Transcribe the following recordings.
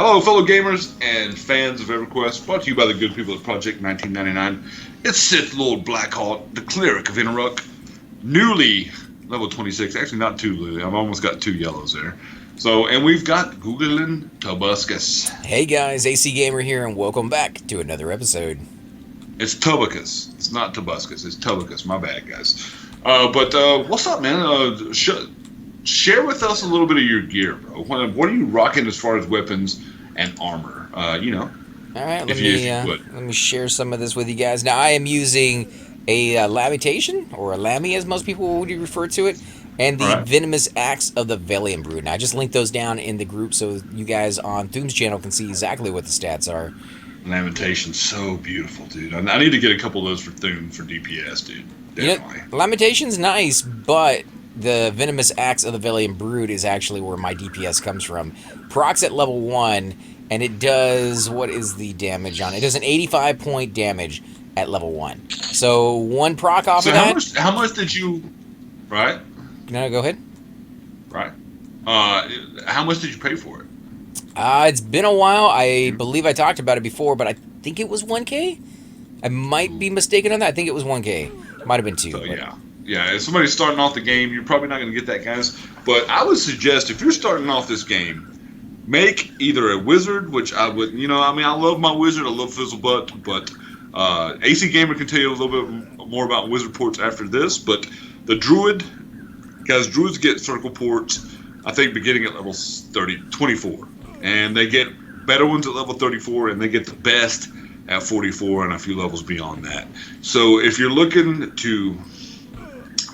Hello, fellow gamers and fans of EverQuest, brought to you by the good people at Project 1999. It's Sith Lord Blackheart, the cleric of Inneruk, newly level 26. Actually, not too newly. I've almost got 2 yellows there. And we've got Googling Tobuscus. Hey guys, AC Gamer here, and welcome back to another episode. It's Tobuscus. It's not Tobuscus. It's Tobuscus. My bad, guys. What's up, man? Share with us a little bit of your gear, bro. What are you rocking as far as weapons and armor? All right, let me share some of this with you guys. Now, I am using a Lamentation, or a Lammy as most people would refer to it, and the Right. Venomous Axe of the Valiant Brood. Now, I just linked those down in the group so you guys on Thune's channel can see exactly what the stats are. Lamentation's so beautiful, dude. I need to get a couple of those for Thune for DPS, dude. Definitely. Lamentation's nice, but the Venomous Axe of the Valiant Brood is actually where my DPS comes from. Procs at level 1, and it does, what is the damage on it? It does an 85 point damage at level 1. So one proc off of that. How much did you? Right. No, go ahead. Right. How much did you pay for it? It's been a while. I believe I talked about it before, but I think it was 1K. I might be mistaken on that. I think it was 1K. Might have been 2. So yeah. If somebody's starting off the game, you're probably not going to get that, guys. But I would suggest if you're starting off this game, make either a wizard, which I would, I love my wizard. I love Fizzlebutt, but AC Gamer can tell you a little bit more about wizard ports after this. But the druid, guys, druids get circle ports, I think, beginning at level 24. And they get better ones at level 34, and they get the best at 44 and a few levels beyond that. So if you're looking to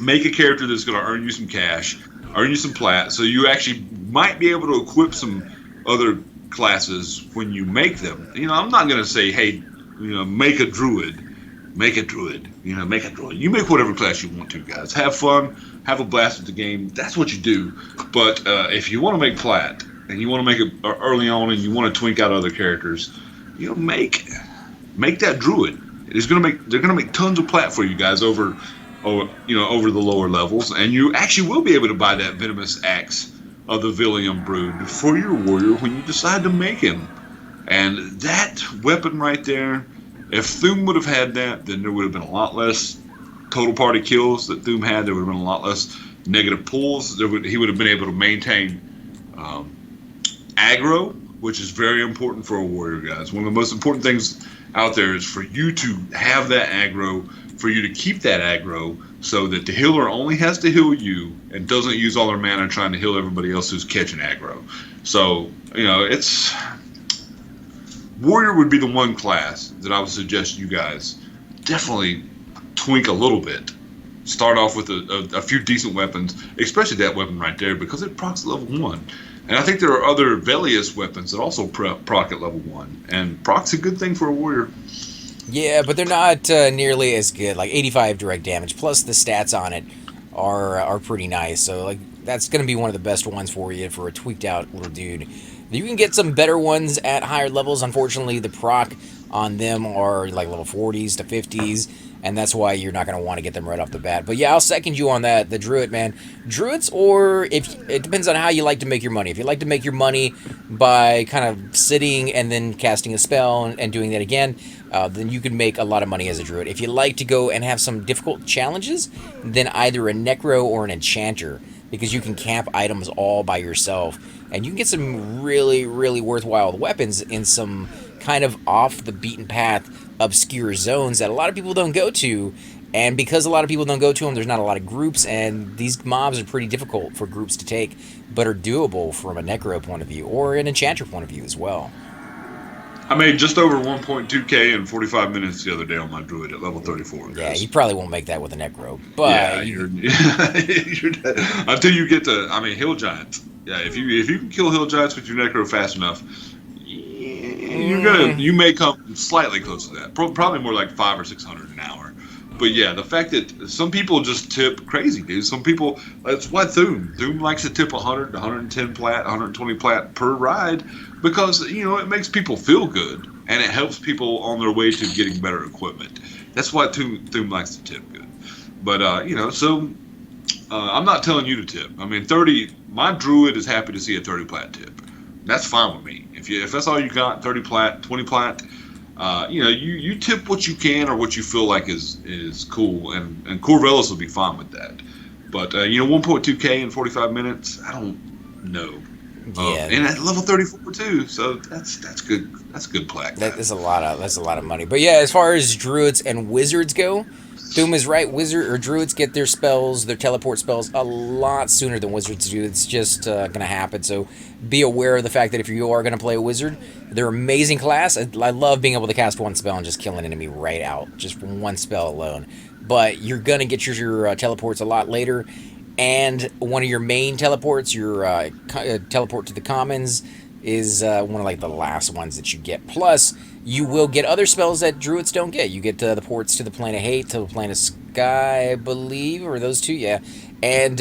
make a character that's going to earn you some cash, earn you some plat, so you actually might be able to equip some other classes when you make them. I'm not going to say, hey, make a druid. Make a druid. Make a druid. You make whatever class you want to, guys. Have fun. Have a blast with the game. That's what you do. But if you want to make plat, and you want to make it early on, and you want to twink out other characters, make that druid. They're gonna make tons of plat for you guys over the lower levels, and you actually will be able to buy that Venomous Axe of the Valiant Brood for your warrior when you decide to make him. And that weapon right there, if Thune would have had that, then there would have been a lot less total party kills that Thune had. There would have been a lot less negative pulls. He would have been able to maintain aggro, which is very important for a warrior, guys. One of the most important things out there is for you to have that aggro, for you to keep that aggro, so that the healer only has to heal you and doesn't use all their mana trying to heal everybody else who's catching aggro. So, it's warrior would be the one class that I would suggest you guys definitely twink a little bit. Start off with a few decent weapons, especially that weapon right there, because it procs level 1. And I think there are other Velious weapons that also proc at level 1. And proc's a good thing for a warrior. Yeah, but they're not nearly as good. Like 85 direct damage, plus the stats on it are pretty nice. So that's going to be one of the best ones for you for a tweaked out little dude. You can get some better ones at higher levels. Unfortunately, the proc on them are like level 40s to 50s. And that's why you're not going to want to get them right off the bat. But yeah, I'll second you on that. The Druid, man. Druids, or if it depends on how you like to make your money. If you like to make your money by kind of sitting and then casting a spell and doing that again, then you can make a lot of money as a Druid. If you like to go and have some difficult challenges, then either a Necro or an Enchanter, because you can camp items all by yourself. And you can get some really, really worthwhile weapons in some kind of off the beaten path obscure zones that a lot of people don't go to, and because a lot of people don't go to them, there's not a lot of groups, and these mobs are pretty difficult for groups to take, but are doable from a Necro point of view or an Enchanter point of view as well. I made just over 1.2k in 45 minutes the other day on my druid at level 34. Yeah, you probably won't make that with a Necro, but yeah, you're until you get to, hill giants. Yeah, if you can kill hill giants with your Necro fast enough, you may come slightly close to that. Probably more like 500 or 600 an hour. But yeah, the fact that some people just tip crazy, dude. Some people, that's why Thune likes to tip 100 to 110 plat, 120 plat per ride, because it makes people feel good and it helps people on their way to getting better equipment. That's why Thune likes to tip good. But I'm not telling you to tip. 30. My druid is happy to see a 30 plat tip. that's fine with me. If that's all you got, 30 plat, 20 plat, you tip what you can or what you feel like is cool, and Corvellis will be fine with that. But 1.2K in 45 minutes, I don't know. Yeah, And at level 34 too, so that's good. That's good plaque. that's a lot of money. But yeah, as far as druids and wizards go, Doom is right. Wizard or druids get their spells, their teleport spells, a lot sooner than wizards do. It's just gonna happen. So be aware of the fact that if you are gonna play a wizard, they're amazing class. I love being able to cast one spell and just kill an enemy right out, just from one spell alone. But you're gonna get your teleports a lot later. And one of your main teleports, your teleport to the commons, is one of like the last ones that you get. Plus, you will get other spells that druids don't get. You get the ports to the plane of hate, to the plane of sky, I believe, or those two, yeah. And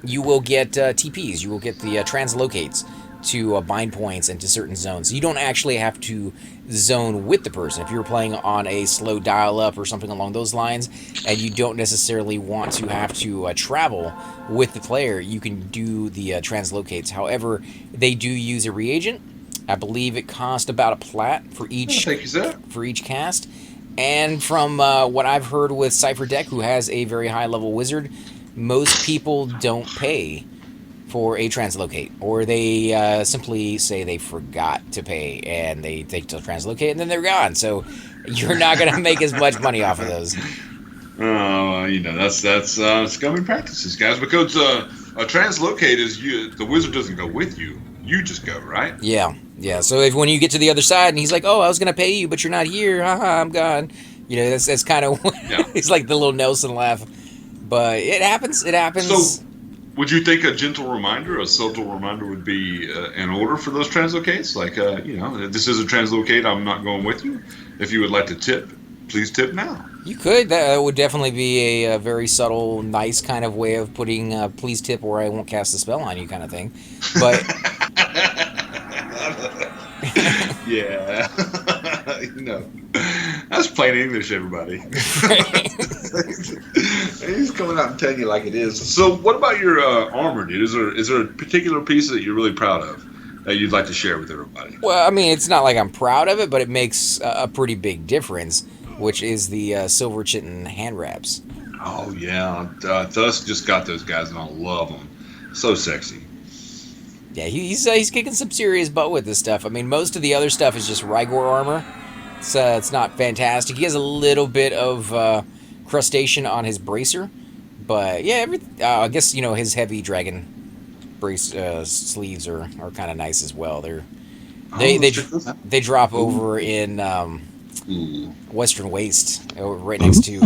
you will get TPs. You will get the translocates to bind points and to certain zones. You don't actually have to zone with the person. If you're playing on a slow dial-up or something along those lines, and you don't necessarily want to have to travel with the player, you can do the translocates. However, they do use a reagent. I believe it costs about a plat for each cast. And from what I've heard with Cypher Deck, who has a very high-level wizard, most people don't pay for a translocate, or they simply say they forgot to pay and they take to translocate and then they're gone. So you're not going to make as much money off of those. That's scummy practices, guys. Because a translocate is the wizard doesn't go with you; you just go, right? Yeah. So if when you get to the other side and he's like, "Oh, I was going to pay you, but you're not here. Haha, I'm gone." That's kind of it's like the little Nelson laugh. But it happens. So, would you think a gentle reminder, a subtle reminder, would be in order for those translocates? Like, this is a translocate. I'm not going with you. If you would like to tip, please tip now. You could. That would definitely be a very subtle, nice kind of way of putting please tip or I won't cast a spell on you kind of thing. But yeah, that's plain English, everybody. He's coming out and telling you like it is. So, what about your armor, dude? Is there a particular piece that you're really proud of that you'd like to share with everybody? Well, I mean, it's not like I'm proud of it, but it makes a pretty big difference, which is the Silver Chitin hand wraps. Oh yeah, Tusk just got those guys, and I love them. So sexy. Yeah, he's kicking some serious butt with this stuff. I mean, most of the other stuff is just Rygor armor. It's not fantastic. He has a little bit of crustacean on his bracer, but yeah, I guess his heavy dragon brace sleeves are kind of nice as well. They drop over in Western Waste, right next to.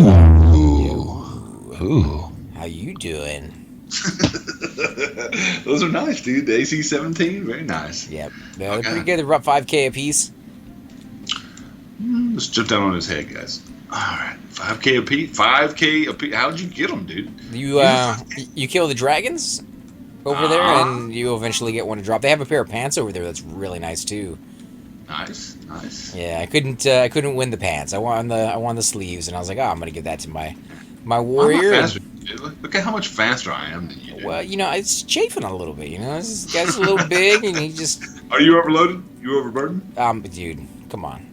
How you doing? Those are nice, dude. The AC-17, very nice. Yep, they're pretty good. They're about 5K a piece. Let's jump down on his head, guys. All right, 5K a piece. 5K a piece. How'd you get them, dude? You kill the dragons over there, and you eventually get one to drop. They have a pair of pants over there that's really nice too. Nice. Yeah, I couldn't win the pants. I won the sleeves, and I was like, I'm gonna give that to my warrior. Look at how much faster I am than you. Well, it's chafing a little bit. This guy's a little big, and he just. Are you overloaded? You overburdened? Dude, come on.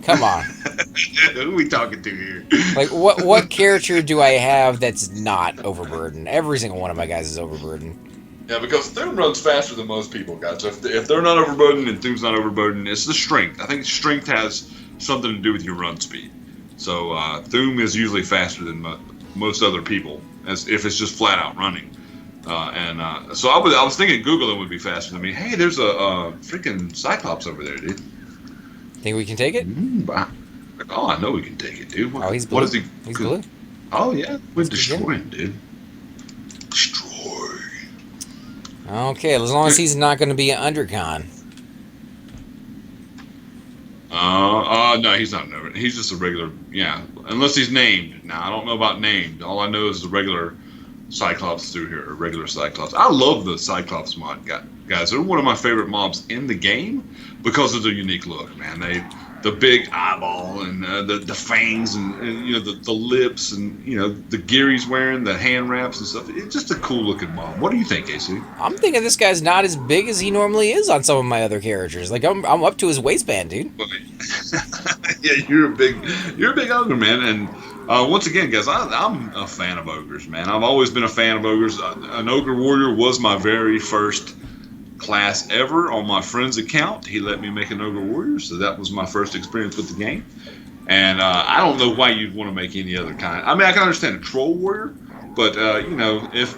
Who are we talking to here? Like, what character do I have that's not overburdened? Every single one of my guys is overburdened. Yeah, because Thum runs faster than most people, guys. So if they're not overburdened and Thum's not overburdened, it's the strength. I think strength has something to do with your run speed. So Thum is usually faster than most other people, as if it's just flat out running. So I was thinking Googling would be faster than me. Hey, there's a freaking Cyclops over there, dude. Think we can take it? Oh, I know we can take it, dude. He's blue. What is he? He's blue. Oh yeah, we're destroying, dude. Destroy. Okay, as long as he's not going to be an undercon. No, he's not an over. He's just a regular. Yeah, unless he's named. Now I don't know about named. All I know is the regular Cyclops through here, or regular Cyclops. I love the Cyclops mod, guys. They're one of my favorite mobs in the game because of their unique look, man. the big eyeball and the fangs and you know the lips and you know the gear he's wearing, the hand wraps and stuff. It's just a cool looking mob. What do you think, AC? I'm thinking this guy's not as big as he normally is on some of my other characters. Like I'm up to his waistband, dude. Yeah, you're a big ogre, man. And once again, guys, I'm a fan of ogres, man. I've always been a fan of ogres. An ogre warrior was my very first class ever on my friend's account. He let me make an ogre warrior, so that was my first experience with the game. And I don't know why you'd want to make any other kind. I mean, I can understand a troll warrior, but you know, if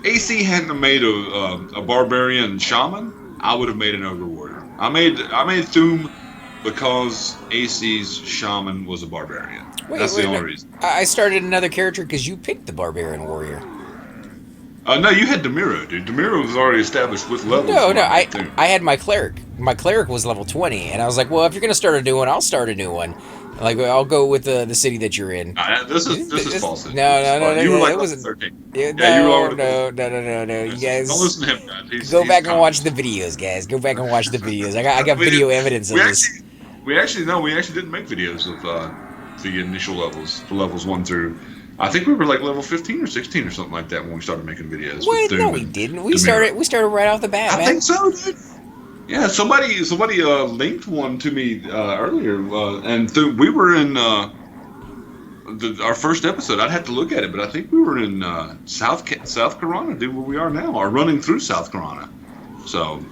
AC hadn't have made a barbarian shaman, I would have made an ogre warrior. I made Thuum because AC's shaman was a barbarian. That's the only reason. I started another character because you picked the barbarian warrior. No, you had Demiro, dude. Demiro was already established with levels. No, I had my cleric. My cleric was level 20, and I was like, well, if you're gonna start a new one, I'll start a new one. Like, I'll go with the city that you're in. This is false. No. You were like it wasn't. 13. Yeah, You were already. No. You guys, don't listen to him, guys. Go back and watch the videos, guys. Go back and watch the videos. I got video evidence of this. We actually didn't make videos of the initial levels, the levels 1 through. I think we were like level 15 or 16 or something like that when we started making videos. What? No, we didn't. We started right off the bat, man. I think so, dude. Yeah, somebody linked one to me earlier, and we were in our first episode. I'd have to look at it, but I think we were in South Carolina, dude, where we are now, or running through South Carolina. So,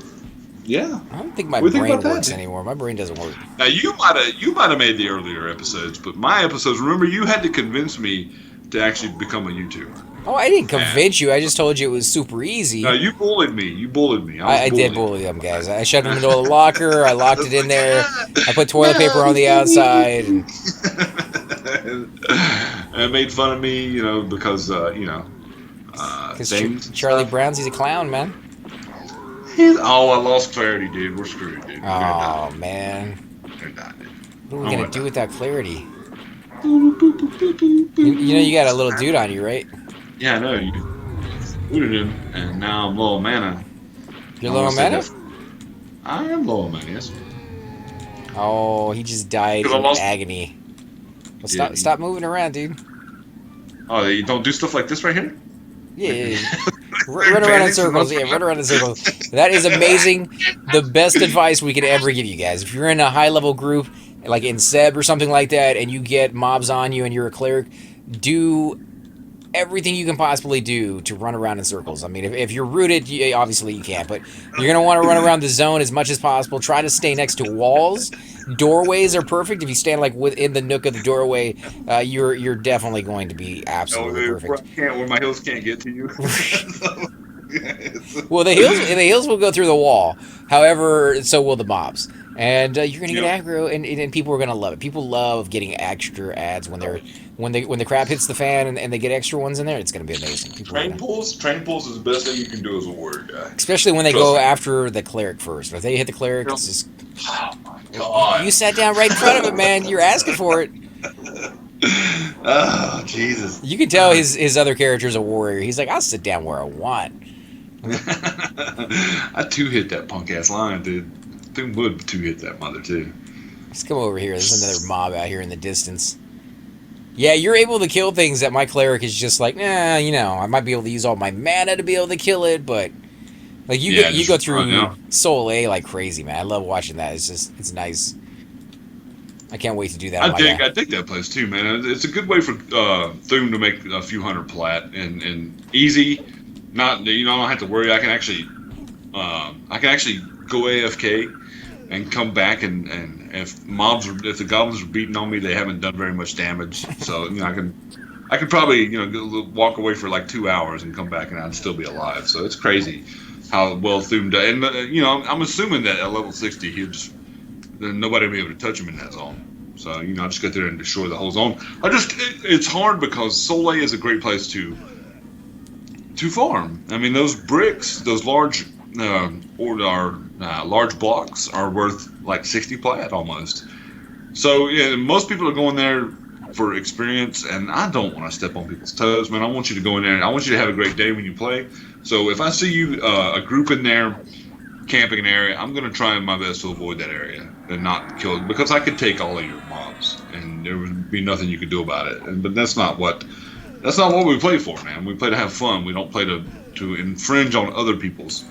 yeah. I don't think my brain works anymore. My brain doesn't work. Now you might have made the earlier episodes, but my episodes. Remember, you had to convince me to actually become a YouTuber. Oh, I didn't convince you. I just told you it was super easy. No, you bullied me. I did bully them, guys. I shoved them into a locker. I locked it in there. I put toilet paper on the outside. And made fun of me, you know, because, you know. Because Charlie Brown's, he's a clown, man. I lost clarity, dude. We're screwed, dude. Oh, man. What are we going to do with that clarity? You know you got a little dude on you, right? Yeah, I know. You booted him, and now I'm low on mana. You're low on mana? I am low on mana, yes. Oh, he just died in agony. Well, stop moving around, dude. Oh, you don't do stuff like this right here? Yeah. Run around in circles. Yeah, run around in circles. That is amazing. The best advice we could ever give you guys. If you're in a high-level group, like in Seb or something like that, and you get mobs on you and you're a cleric, do everything you can possibly do to run around in circles. I mean, if you're rooted, obviously you can't, but you're going to want to run around the zone as much as possible. Try to stay next to walls. Doorways are perfect. If you stand like within the nook of the doorway, you're definitely going to be absolutely perfect. Where my heels can't get to you. Well, the heels will go through the wall. However, so will the mobs. And you're gonna get aggro, and people are gonna love it. People love getting extra ads when the crap hits the fan and they get extra ones in there. It's gonna be amazing. Train pulls is the best thing you can do as a warrior guy. Especially when they go after the cleric first. If they hit the cleric, it's just. Oh my god! You sat down right in front of it, man. You're asking for it. Oh Jesus! You can tell his other character's a warrior. He's like, I'll sit down where I want. I two-hit that punk ass lion, dude. Thuum would two-hit that mother too. Let's come over here. There's another mob out here in the distance. Yeah, you're able to kill things that my cleric is just like, nah, you know, I might be able to use all my mana to be able to kill it, but like you go through Soul A like crazy, man. I love watching that. It's nice. I can't wait to do that. I dig that place too, man. It's a good way for Thuum to make a few hundred plat and easy. Not, you know, I don't have to worry. I can actually go AFK and come back and if the goblins are beating on me, they haven't done very much damage. So you know, I could probably, you know, walk away for like 2 hours and come back and I'd still be alive. So it's crazy how well Thuum does. And you know, I'm assuming that at level 60, nobody will be able to touch him in that zone. So you know, I just get there and destroy the whole zone. It's hard because Soul A is a great place to farm. I mean, those bricks, those large large blocks are worth like 60 plat almost. So yeah, most people are going there for experience, and I don't want to step on people's toes, man. I want you to go in there, and I want you to have a great day when you play. So if I see you a group in there camping an area, I'm gonna try my best to avoid that area and not kill it because I could take all of your mobs and there would be nothing you could do about it. But that's not what we play for, man. We play to have fun. We don't play to infringe on other people's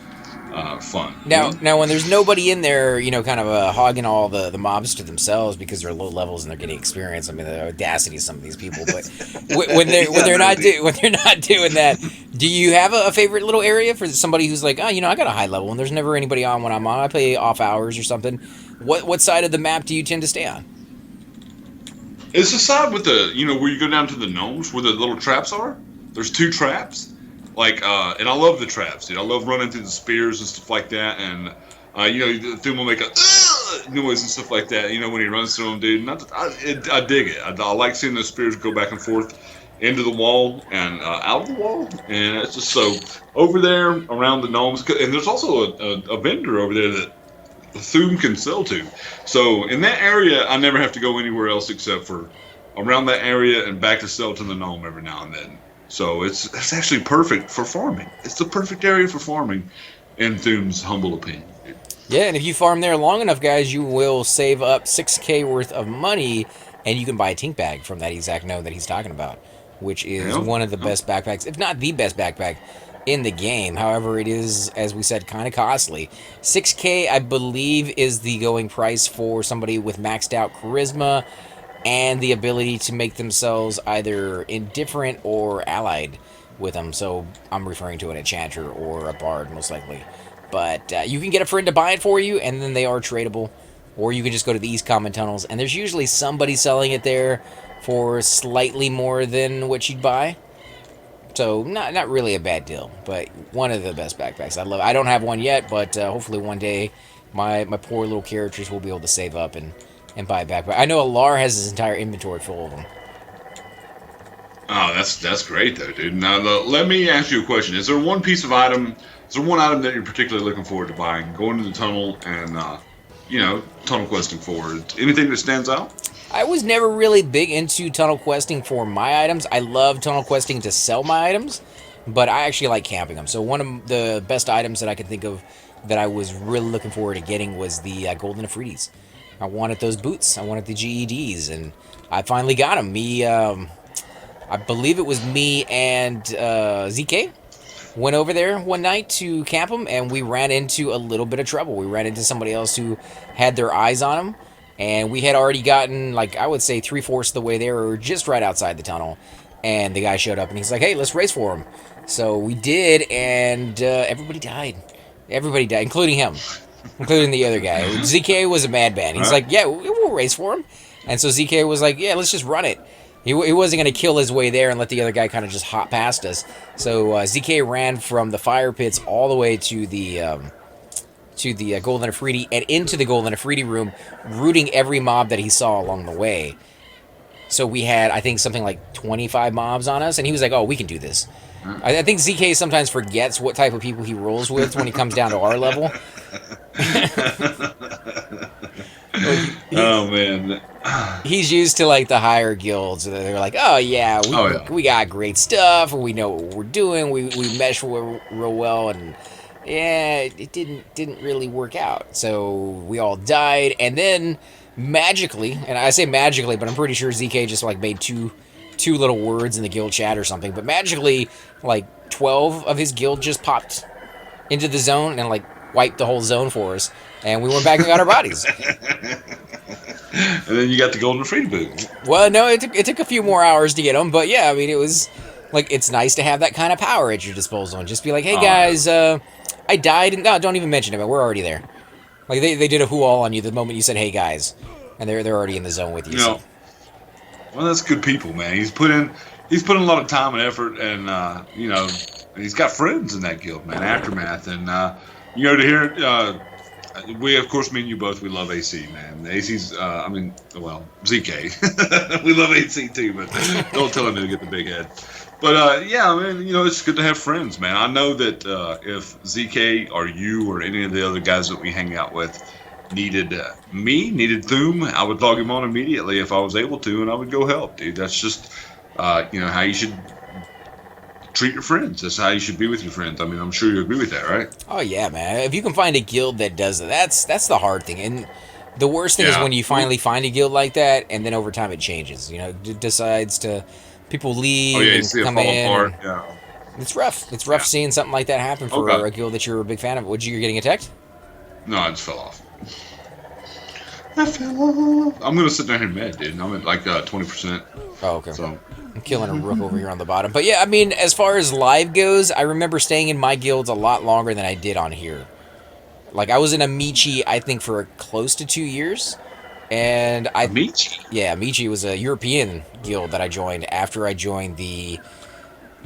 fun. Now, when there's nobody in there, kind of hogging all the mobs to themselves because they're low levels and they're getting experience. I mean, the audacity of some of these people. But when they're not doing that, do you have a favorite little area for somebody who's like, oh, I got a high level and there's never anybody on when I'm on. I play off hours or something. What side of the map do you tend to stay on? It's the side with the where you go down to the gnomes where the little traps are. There's 2 traps. And I love the traps, dude. I love running through the spears and stuff like that, and the thing will make a noise and stuff like that. When he runs through them, dude. I dig it. I like seeing those spears go back and forth into the wall and out of the wall, and it's just so over there around the gnomes. And there's also a vendor over there that Thuum can sell to. So in that area, I never have to go anywhere else except for around that area and back to sell to the gnome every now and then. So it's actually perfect for farming. It's the perfect area for farming, in Thuum's humble opinion. Yeah, and if you farm there long enough, guys, you will save up 6K worth of money, and you can buy a tink bag from that exact node that he's talking about, which is one of the best backpacks, if not the best backpack in the game. However, it is, as we said, kind of costly. 6K, I believe, is the going price for somebody with maxed out charisma and the ability to make themselves either indifferent or allied with them. So I'm referring to an enchanter or a bard, most likely. But you can get a friend to buy it for you, and then they are tradable. Or you can just go to the East Common Tunnels, and there's usually somebody selling it there for slightly more than what you'd buy. So not really a bad deal, but one of the best backpacks. I don't have one yet, but hopefully one day my poor little characters will be able to save up and buy a backpack. I know Alar has his entire inventory full of them. Oh, that's great though, dude. Now let me ask you a question: Is there one piece of item? Is there one item that you're particularly looking forward to buying, going to the tunnel and tunnel questing for? Anything that stands out? I was never really big into tunnel questing for my items. I love tunnel questing to sell my items, but I actually like camping them. So one of the best items that I could think of that I was really looking forward to getting was the Golden Ifritis. I wanted those boots. I wanted the GEDs, and I finally got them. I believe it was me and ZK went over there one night to camp them, and we ran into a little bit of trouble. We ran into somebody else who had their eyes on them, and we had already gotten, I would say 3/4 of the way there, or just right outside the tunnel, and the guy showed up, and he's like, hey, let's race for him. So we did, and everybody died. Everybody died, including him. Including the other guy. ZK was a madman. He's like, yeah, we'll race for him. And so ZK was like, yeah, let's just run it. He wasn't going to kill his way there and let the other guy kind of just hop past us. So ZK ran from the fire pits all the way to the Golden Ifriti and into the Golden Ifriti room, rooting every mob that he saw along the way. So we had, I think, something like 25 mobs on us, and he was like, oh, we can do this. I think ZK sometimes forgets what type of people he rolls with when he comes down to our level. Oh man, he's used to the higher guilds. They're like, oh yeah, we got great stuff, and we know what we're doing. We mesh real well, and yeah, it didn't really work out. So we all died, and then magically, and I say magically, but I'm pretty sure ZK just made two little words in the guild chat or something. But magically, 12 of his guild just popped into the zone and wiped the whole zone for us, and we went back and got our bodies. And then you got the Golden Ifriti boot. Well, no, it took a few more hours to get them, but yeah, I mean, it was it's nice to have that kind of power at your disposal and just be like, hey guys, I died, and no, don't even mention it, but we're already there. They did a who-all on you the moment you said, hey guys, and they're already in the zone with you. So. Well, that's good people, man. He's put in a lot of time and effort, and he's got friends in that guild, man. Aftermath, and to hear we, of course, me and you both, we love AC, man. AC's, ZK. We love AC too, but don't tell him to get the big head. But yeah, I mean, it's good to have friends, man. I know that if ZK or you or any of the other guys that we hang out with needed Thuum, I would log him on immediately if I was able to, and I would go help, dude. That's just how you should treat your friends. That's how you should be with your friends. I mean, I'm sure you agree with that, right? Oh yeah, man. If you can find a guild that does it, that's the hard thing. And the worst thing is Yeah. when you finally find a guild like that, and then over time it changes. You know, decides to people Oh leave yeah, you and see it come fall in. apart. And Yeah. it's rough. It's rough Yeah. seeing something like that happen Oh for god. a guild that you're a big fan of. Would you're getting attacked? No, I just fell off. I fell off. I'm gonna sit down here mad, dude. I'm at like 20%. Oh, okay. So I'm killing a rook over here on the bottom. But yeah, I mean, as far as live goes, I remember staying in my guilds a lot longer than I did on here. Like I was in Amici, I think, for close to 2 years, and Amici. yeah, Amici was a European guild that I joined after I joined the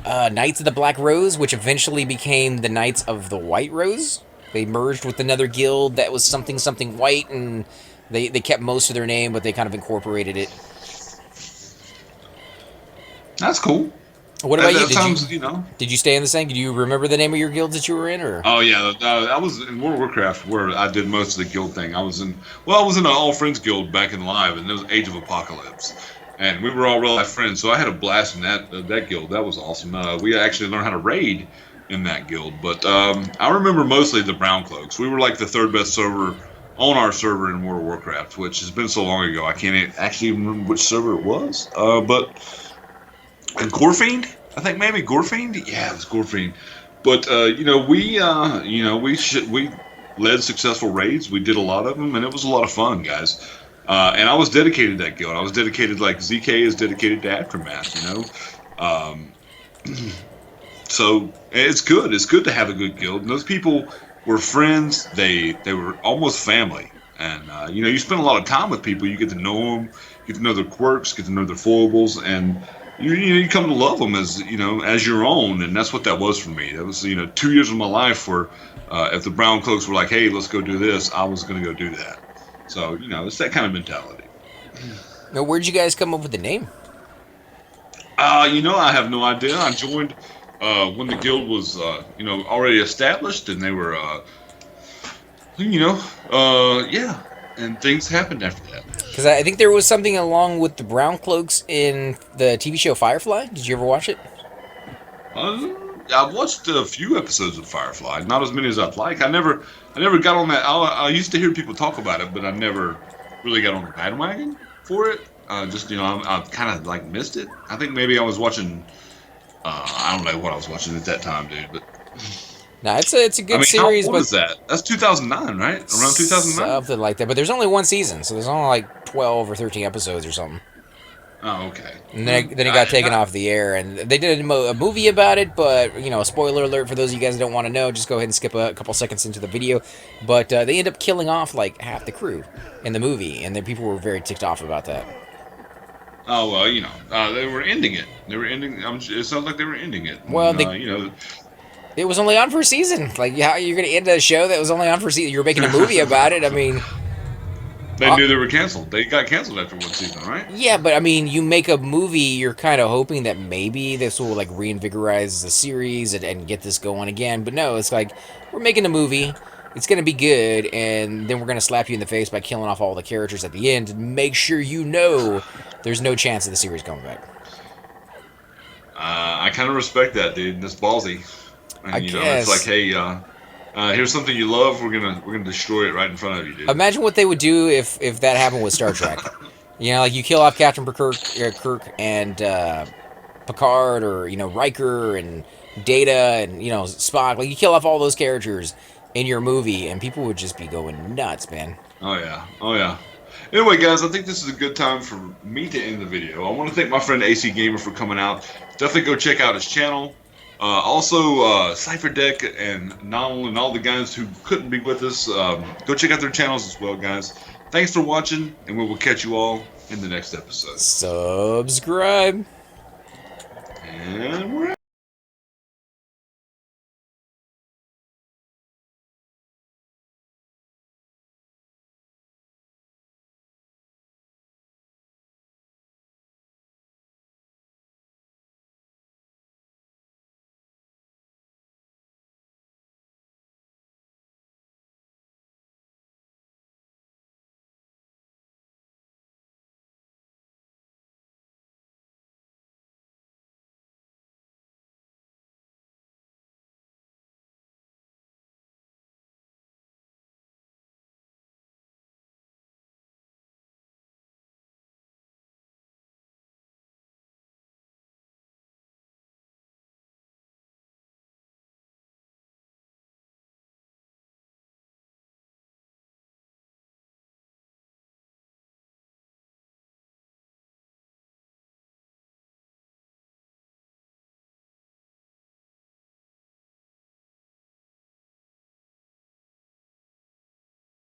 Knights of the Black Rose, which eventually became the Knights of the White Rose. They merged with another guild that was something something white, and they kept most of their name, but they kind of incorporated it. That's cool. What That, about you? that sounds, you know. Did you stay in the same? Do you remember the name of your guilds that you were in, or? Oh yeah, I was in World of Warcraft where I did most of the guild thing. I was in an All Friends guild back in Live, and it was Age of Apocalypse, and we were all real life friends. So I had a blast in that guild. That was awesome. We actually learned how to raid in that guild. But I remember mostly the Brown Cloaks. We were like the third best server on our server in World of Warcraft, which has been so long ago I can't actually remember which server it was. But Gorefiend, I think maybe Gorefiend. Yeah, it was Gorefiend. But we led successful raids. We did a lot of them, and it was a lot of fun, guys. And I was dedicated to that guild. I was dedicated like ZK is dedicated to Aftermath. So it's good. It's good to have a good guild. And those people were friends. They were almost family. And you spend a lot of time with people. You get to know them, get to know their quirks, get to know their foibles, and you come to love them as your own. And that's what that was for me. That was 2 years of my life where if the Brown Cloaks were like, hey, let's go do this, I was going to go do that. So it's that kind of mentality. Now, where'd you guys come up with the name? I have no idea. I joined when the guild was already established, and they were yeah, and things happened after that. Because I think there was something along with the Brown Cloaks in the TV show Firefly. Did you ever watch it? I've watched a few episodes of Firefly, not as many as I'd like. I never got on that. I used to hear people talk about it, but I never really got on the bandwagon for it. I kind of like missed it. I think maybe I was watching. I don't know what I was watching at that time, dude. But No, it's a good series. How old is that? That's 2009, right? Around 2009. Something like that. But there's only one season, so there's only like 12 or 13 episodes or something. Oh, okay. And then it got taken off the air, and they did a movie about it. But spoiler alert for those of you guys that don't want to know, just go ahead and skip a couple seconds into the video. But they end up killing off like half the crew in the movie, and then people were very ticked off about that. Oh well, they were ending it. They were ending. It sounds like they were ending it. Well, it was only on for a season. Like, how you're going to end a show that was only on for a season? You were making a movie about it. I mean, they knew they were canceled. They got canceled after one season, right? yeah, but I mean, you make a movie, you're kind of hoping that maybe this will like reinvigorize the series and get this going again. But no, it's like we're making a movie. It's going to be good, and then we're going to slap you in the face by killing off all the characters at the end and make sure there's no chance of the series coming back. I kind of respect that, dude. That's ballsy. And, I guess. It's like, hey, here's something you love. We're gonna destroy it right in front of you, dude. Imagine what they would do if that happened with Star Trek. Like you kill off Captain Kirk and Picard, or Riker and Data and Spock. Like you kill off all those characters in your movie, and people would just be going nuts, man. Oh yeah. Anyway, guys, I think this is a good time for me to end the video. I want to thank my friend AC Gamer for coming out. Definitely go check out his channel. Also, Cypher Deck and Nonal and all the guys who couldn't be with us, go check out their channels as well, guys. Thanks for watching, and we will catch you all in the next episode. Subscribe. And we're out.